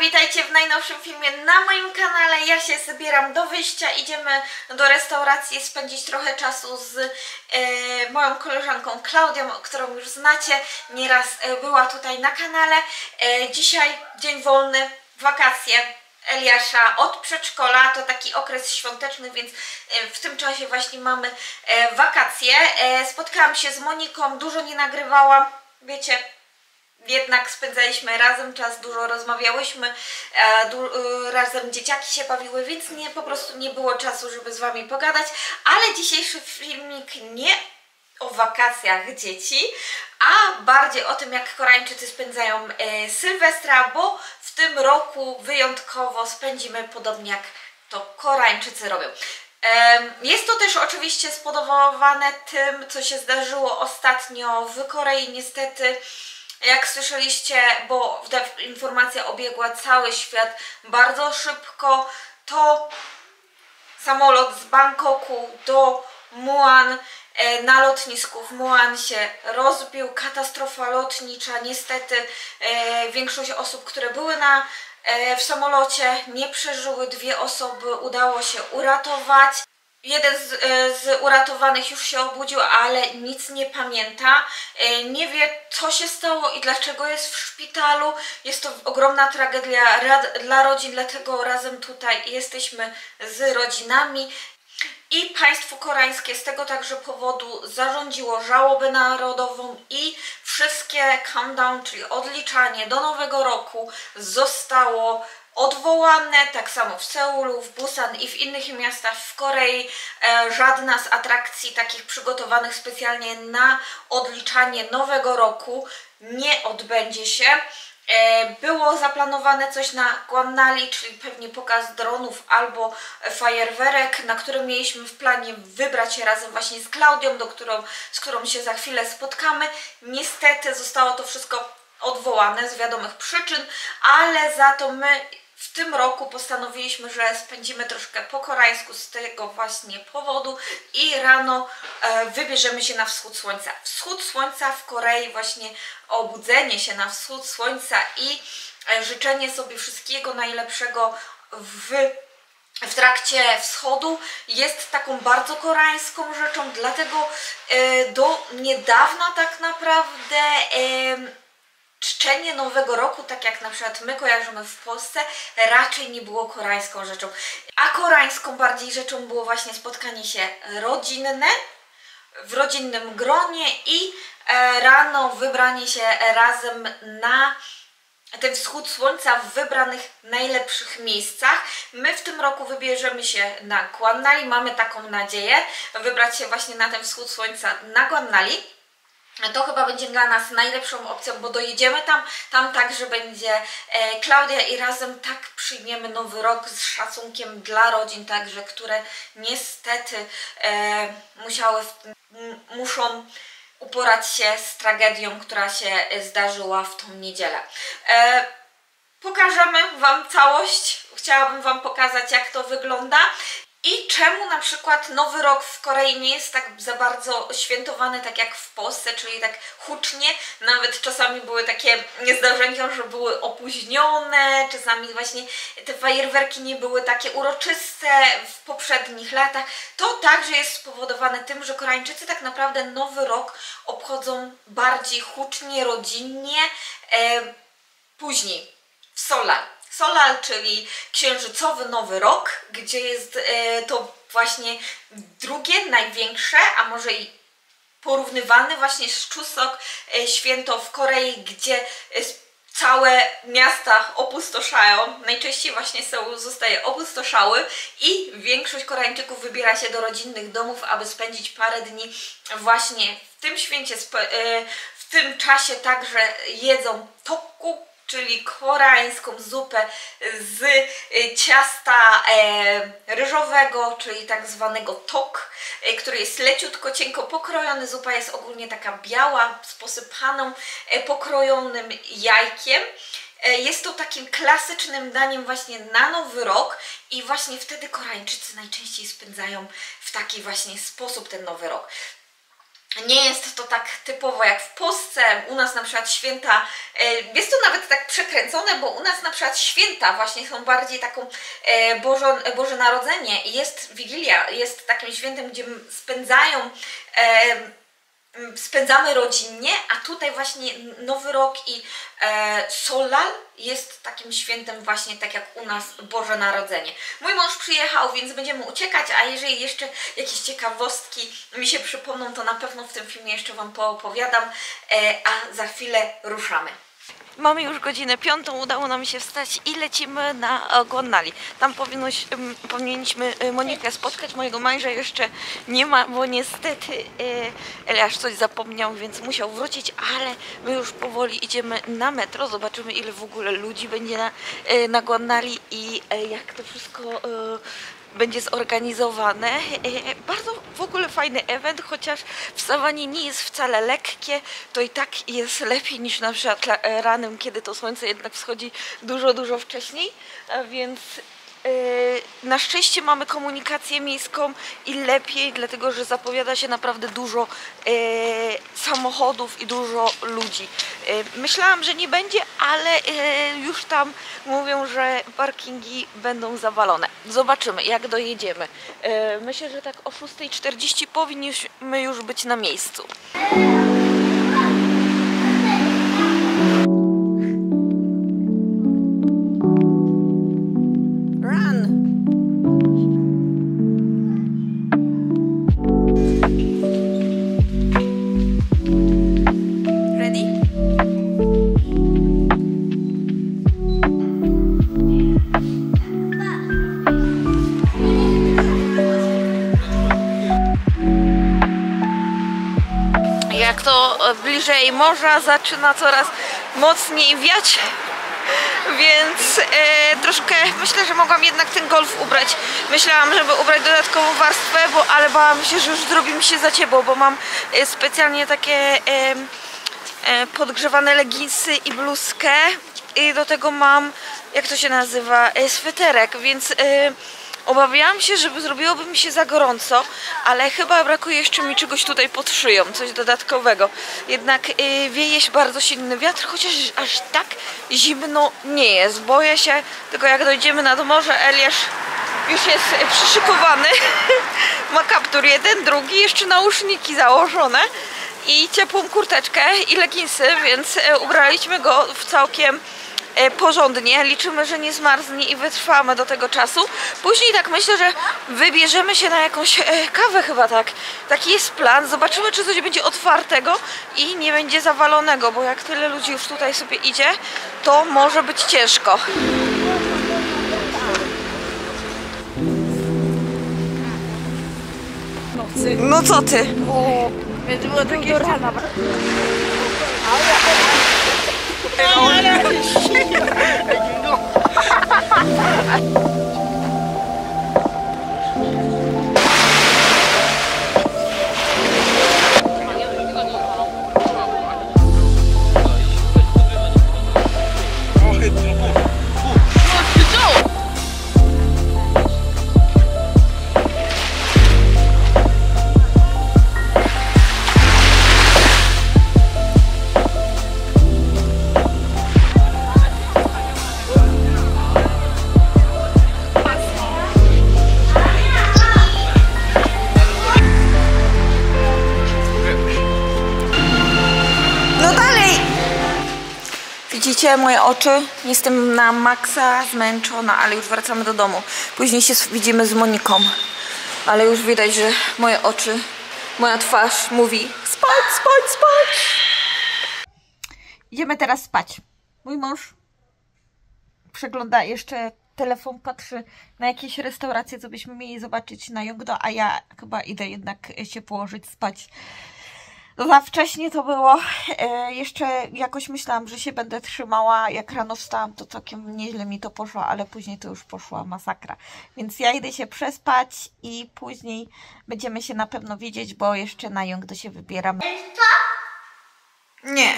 witajcie w najnowszym filmie na moim kanale. Ja się zbieram do wyjścia, idziemy do restauracji spędzić trochę czasu z moją koleżanką Klaudią, którą już znacie, nieraz była tutaj na kanale. Dzisiaj dzień wolny, wakacje Eliasza od przedszkola, to taki okres świąteczny, więc w tym czasie właśnie mamy wakacje. Spotkałam się z Moniką, dużo nie nagrywałam, wiecie, jednak spędzaliśmy razem czas, dużo rozmawiałyśmy, razem dzieciaki się bawiły, więc po prostu nie było czasu, żeby z Wami pogadać, ale dzisiejszy filmik nie o wakacjach dzieci, a bardziej o tym, jak Koreańczycy spędzają Sylwestra, bo w tym roku wyjątkowo spędzimy podobnie jak to Koreańczycy robią. Jest to też oczywiście spowodowane tym, co się zdarzyło ostatnio w Korei. Niestety, jak słyszeliście, bo ta informacja obiegła cały świat bardzo szybko, to samolot z Bangkoku do Muan na lotnisku w Muan się rozbił. Katastrofa lotnicza. Niestety większość osób, które były w samolocie, nie przeżyły. 2 osoby udało się uratować. Jeden z uratowanych już się obudził, ale nic nie pamięta. Nie wie, co się stało i dlaczego jest w szpitalu. Jest to ogromna tragedia dla rodzin, dlatego razem tutaj jesteśmy z rodzinami. I państwo koreańskie z tego także powodu zarządziło żałobę narodową i wszystkie countdown, czyli odliczanie do nowego roku, zostało odwołane. Tak samo w Seulu, w Busan i w innych miastach w Korei. Żadna z atrakcji takich przygotowanych specjalnie na odliczanie nowego roku nie odbędzie się. Było zaplanowane coś na Gwangnali, czyli pewnie pokaz dronów albo fajerwerek, na którym mieliśmy w planie wybrać się razem właśnie z Klaudią, z którą się za chwilę spotkamy. Niestety zostało to wszystko odwołane z wiadomych przyczyn, ale za to my w tym roku postanowiliśmy, że spędzimy troszkę po koreańsku z tego właśnie powodu i rano wybierzemy się na wschód słońca. Wschód słońca w Korei, właśnie obudzenie się na wschód słońca i życzenie sobie wszystkiego najlepszego w trakcie wschodu jest taką bardzo koreańską rzeczą, dlatego do niedawna tak naprawdę czczenie Nowego Roku, tak jak na przykład my kojarzymy w Polsce, raczej nie było koreańską rzeczą. A koreańską bardziej rzeczą było właśnie spotkanie się rodzinne, w rodzinnym gronie i rano wybranie się razem na ten wschód słońca w wybranych najlepszych miejscach. My w tym roku wybierzemy się na Gwangnali, mamy taką nadzieję, wybrać się właśnie na ten wschód słońca na Gwangnali. To chyba będzie dla nas najlepszą opcją, bo dojedziemy tam także będzie Klaudia i razem tak przyjmiemy Nowy Rok z szacunkiem dla rodzin także, które niestety muszą uporać się z tragedią, która się zdarzyła w tą niedzielę. Pokażemy Wam całość, chciałabym Wam pokazać, jak to wygląda. I czemu na przykład Nowy Rok w Korei nie jest tak za bardzo świętowany tak jak w Polsce, czyli tak hucznie, nawet czasami były takie zdarzenia, że były opóźnione, czasami właśnie te fajerwerki nie były takie uroczyste w poprzednich latach. To także jest spowodowane tym, że Koreańczycy tak naprawdę Nowy Rok obchodzą bardziej hucznie, rodzinnie, później w Solal. Solal, czyli księżycowy Nowy Rok, gdzie jest to właśnie drugie największe, a może i porównywane właśnie z Chuseok święto w Korei, gdzie całe miasta opustoszają. Najczęściej właśnie Seul zostaje opustoszały i większość Koreańczyków wybiera się do rodzinnych domów, aby spędzić parę dni właśnie w tym święcie. W tym czasie także jedzą tteokguk, czyli koreańską zupę z ciasta ryżowego, czyli tak zwanego tok, który jest leciutko, cienko pokrojony. Zupa jest ogólnie taka biała, z posypaną, pokrojonym jajkiem. Jest to takim klasycznym daniem właśnie na Nowy Rok i właśnie wtedy Koreańczycy najczęściej spędzają w taki właśnie sposób ten Nowy Rok. Nie jest to tak typowo jak w Polsce. U nas na przykład święta, jest to nawet tak przekręcone, bo u nas na przykład święta właśnie są bardziej taką Boże Narodzenie. Jest Wigilia, jest takim świętem, gdzie spędzamy rodzinnie, a tutaj właśnie Nowy Rok i Solal jest takim świętem właśnie tak jak u nas Boże Narodzenie. Mój mąż przyjechał, więc będziemy uciekać, a jeżeli jeszcze jakieś ciekawostki mi się przypomną, to na pewno w tym filmie jeszcze Wam poopowiadam, a za chwilę ruszamy. Mamy już godzinę 5, udało nam się wstać i lecimy na Guannali. Tam powinniśmy Monikę spotkać, mojego męża jeszcze nie ma, bo niestety Eliasz coś zapomniał, więc musiał wrócić, ale my już powoli idziemy na metro, zobaczymy ile w ogóle ludzi będzie na Guannali i jak to wszystko będzie zorganizowane. Bardzo w ogóle fajny event, chociaż wstawanie nie jest wcale lekkie, to i tak jest lepiej niż na przykład ranem, kiedy to słońce jednak wschodzi dużo wcześniej, a więc na szczęście mamy komunikację miejską i lepiej, dlatego że zapowiada się naprawdę dużo samochodów i dużo ludzi. Myślałam, że nie będzie, ale już tam mówią, że parkingi będą zawalone. Zobaczymy, jak dojedziemy. Myślę, że tak o 6:40 powinniśmy już być na miejscu. Jak to bliżej morza zaczyna coraz mocniej wiać, więc troszkę myślę, że mogłam jednak ten golf ubrać. Myślałam, żeby ubrać dodatkową warstwę, ale bałam się, że już zrobi mi się za ciepło, bo mam specjalnie takie podgrzewane leginsy i bluzkę i do tego mam, jak to się nazywa, sweterek, więc obawiałam się, żeby zrobiłoby mi się za gorąco, ale chyba brakuje jeszcze mi czegoś tutaj pod szyją, coś dodatkowego. Jednak wieje się bardzo silny wiatr, chociaż aż tak zimno nie jest. Boję się, tylko jak dojdziemy nad morze, Eliasz już jest przyszykowany. Ma kaptur jeden, drugi, jeszcze nauszniki założone i ciepłą kurteczkę i leginsy, więc ubraliśmy go w całkiem porządnie. Liczymy, że nie zmarznie i wytrwamy do tego czasu. Później tak myślę, że wybierzemy się na jakąś kawę chyba tak. Taki jest plan. Zobaczymy, czy coś będzie otwartego i nie będzie zawalonego, bo jak tyle ludzi już tutaj sobie idzie, to może być ciężko. No co ty? Było do rana. Widzicie moje oczy? Jestem na maksa zmęczona, ale już wracamy do domu. Później się widzimy z Moniką. Ale już widać, że moje oczy, moja twarz mówi spać, spać, spać. Idziemy teraz spać. Mój mąż przegląda jeszcze telefon, patrzy na jakieś restauracje, co byśmy mieli zobaczyć na Yongdo, a ja chyba idę jednak się położyć spać. Za wcześnie to było, jeszcze jakoś myślałam, że się będę trzymała, jak rano wstałam, to całkiem nieźle mi to poszło, ale później to już poszła masakra. Więc ja idę się przespać i później będziemy się na pewno widzieć, bo jeszcze na Yongdo się wybieramy. Nie.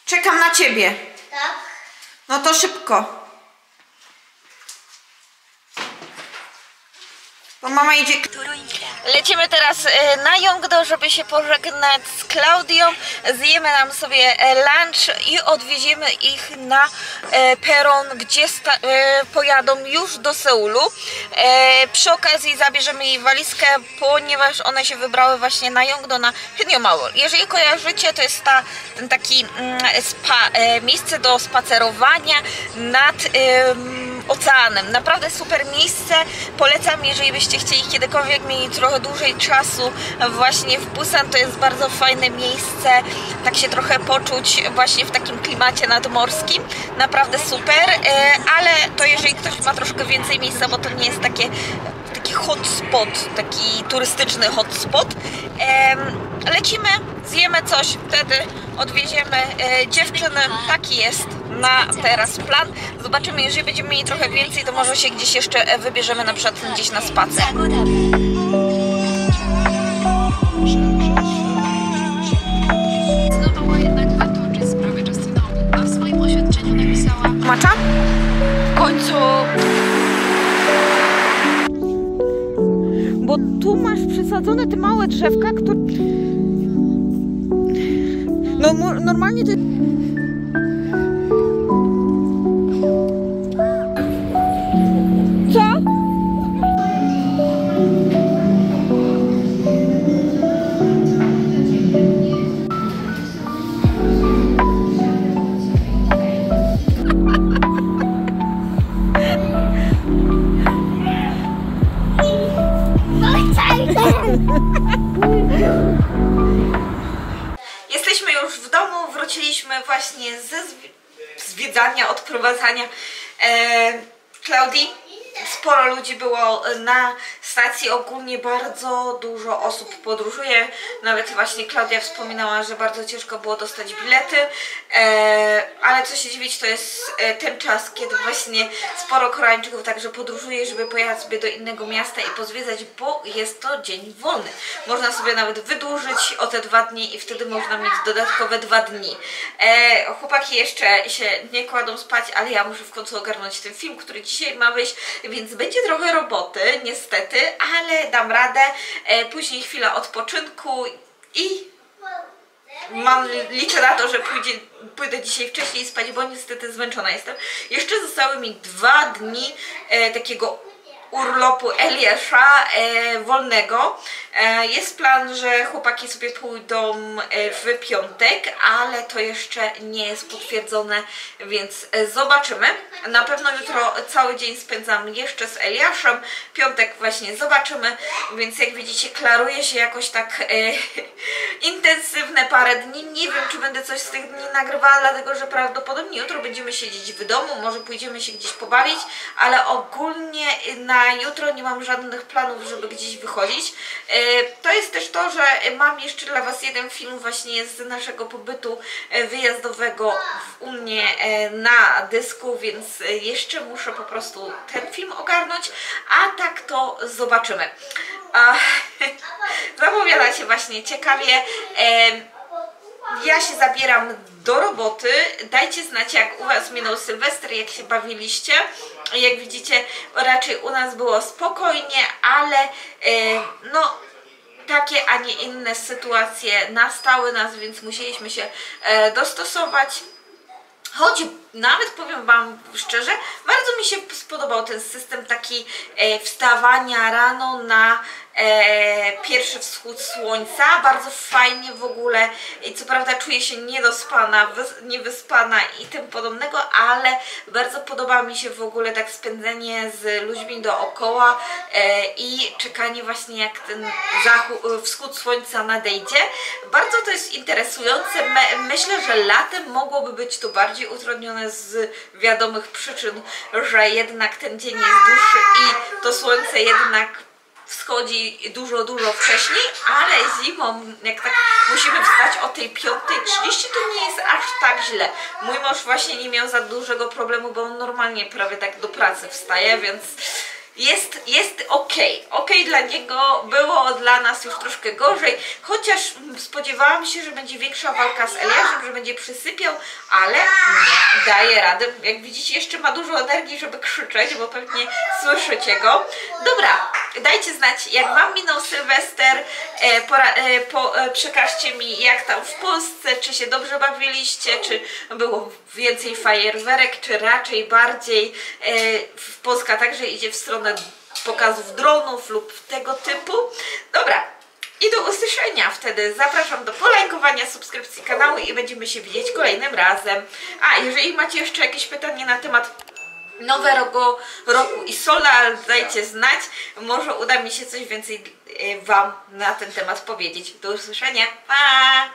Czekam na ciebie. Tak. No to szybko. Bo mama idzie. Lecimy teraz na Yongdo, żeby się pożegnać z Klaudią. Zjemy nam sobie lunch i odwieziemy ich na peron, gdzie pojadą już do Seulu. Przy okazji zabierzemy jej walizkę, ponieważ one się wybrały właśnie na Yongdo, na Hyunyeomall. Jeżeli kojarzycie, to jest ten taki miejsce do spacerowania nad oceanem. Naprawdę super miejsce. Polecam, jeżeli byście chcieli kiedykolwiek mieli trochę dłużej czasu właśnie w Busan, to jest bardzo fajne miejsce. Tak się trochę poczuć właśnie w takim klimacie nadmorskim. Naprawdę super, ale to jeżeli ktoś ma troszkę więcej miejsca, bo to nie jest taki hotspot, taki turystyczny hotspot. Lecimy, zjemy coś, wtedy odwieziemy dziewczyny. Taki jest na teraz plan. Zobaczymy, jeżeli będziemy mieli trochę więcej, to może się gdzieś jeszcze wybierzemy, na przykład gdzieś na spacer. Zdecydowała jednak wytoczyć sprawę Justinowi, a w swoim oświadczeniu napisała: Macza? W końcu! Bo tu masz przesadzone te małe drzewka, które... No normalnie to... Co? Jesteśmy już w domu, wróciliśmy właśnie ze zwiedzania, odprowadzania Klaudii. Sporo ludzi było na stacji, ogólnie bardzo dużo osób podróżuje. Nawet właśnie Klaudia wspominała, że bardzo ciężko było dostać bilety, ale co się dziwić, to jest ten czas, kiedy właśnie sporo Koreańczyków także podróżuje, żeby pojechać sobie do innego miasta i pozwiedzać, bo jest to dzień wolny. Można sobie nawet wydłużyć o te 2 dni i wtedy można mieć dodatkowe 2 dni. Chłopaki jeszcze się nie kładą spać, ale ja muszę w końcu ogarnąć ten film, który dzisiaj ma wyjść, więc będzie trochę roboty, niestety, ale dam radę. Później chwila odpoczynku i liczę na to, że pójdę dzisiaj wcześniej spać, bo niestety zmęczona jestem. Jeszcze zostały mi 2 dni takiego urlopu Eliasza wolnego. Jest plan, że chłopaki sobie pójdą w piątek, ale to jeszcze nie jest potwierdzone, więc zobaczymy. Na pewno jutro cały dzień spędzam jeszcze z Eliaszem. Piątek właśnie zobaczymy, więc jak widzicie, klaruje się jakoś tak intensywne parę dni. Nie wiem, czy będę coś z tych dni nagrywała, dlatego że prawdopodobnie jutro będziemy siedzieć w domu, może pójdziemy się gdzieś pobawić, ale ogólnie na jutro nie mam żadnych planów, żeby gdzieś wychodzić. To jest też to, że mam jeszcze dla Was jeden film właśnie z naszego pobytu wyjazdowego u mnie na dysku, więc jeszcze muszę po prostu ten film ogarnąć, a tak to zobaczymy. Zapowiada się właśnie ciekawie. Ja się zabieram do roboty. Dajcie znać, jak u Was minął Sylwester, jak się bawiliście. Jak widzicie, raczej u nas było spokojnie, ale no takie, a nie inne sytuacje nastały nas, więc musieliśmy się dostosować. Choć nawet powiem Wam szczerze, bardzo mi się spodobał ten system taki wstawania rano na pierwszy wschód słońca. Bardzo fajnie w ogóle i co prawda czuję się niedospana, niewyspana i tym podobnego, ale bardzo podoba mi się w ogóle tak spędzenie z ludźmi dookoła i czekanie właśnie jak ten wschód słońca nadejdzie. Bardzo to jest interesujące. Myślę, że latem mogłoby być to bardziej utrudnione z wiadomych przyczyn, że jednak ten dzień jest dłuższy i to słońce jednak wschodzi dużo wcześniej, ale zimą, jak tak musimy wstać o tej 5:30, to nie jest aż tak źle. Mój mąż właśnie nie miał za dużego problemu, bo on normalnie prawie tak do pracy wstaje, więc jest okej dla niego. Było dla nas już troszkę gorzej, chociaż spodziewałam się, że będzie większa walka z Eliaszem, że będzie przysypiał, ale nie, daje radę. Jak widzicie, jeszcze ma dużo energii, żeby krzyczeć, bo pewnie słyszycie go. Dobra, dajcie znać, jak Wam minął Sylwester, przekażcie mi, jak tam w Polsce, czy się dobrze bawiliście, czy było więcej fajerwerek, czy raczej bardziej Polska także idzie w stronę pokazów dronów lub tego typu. Dobra, i do usłyszenia wtedy. Zapraszam do polajkowania, subskrypcji kanału i będziemy się widzieć kolejnym razem. A jeżeli macie jeszcze jakieś pytanie na temat nowego roku i solar, dajcie znać. Może uda mi się coś więcej Wam na ten temat powiedzieć. Do usłyszenia. Pa!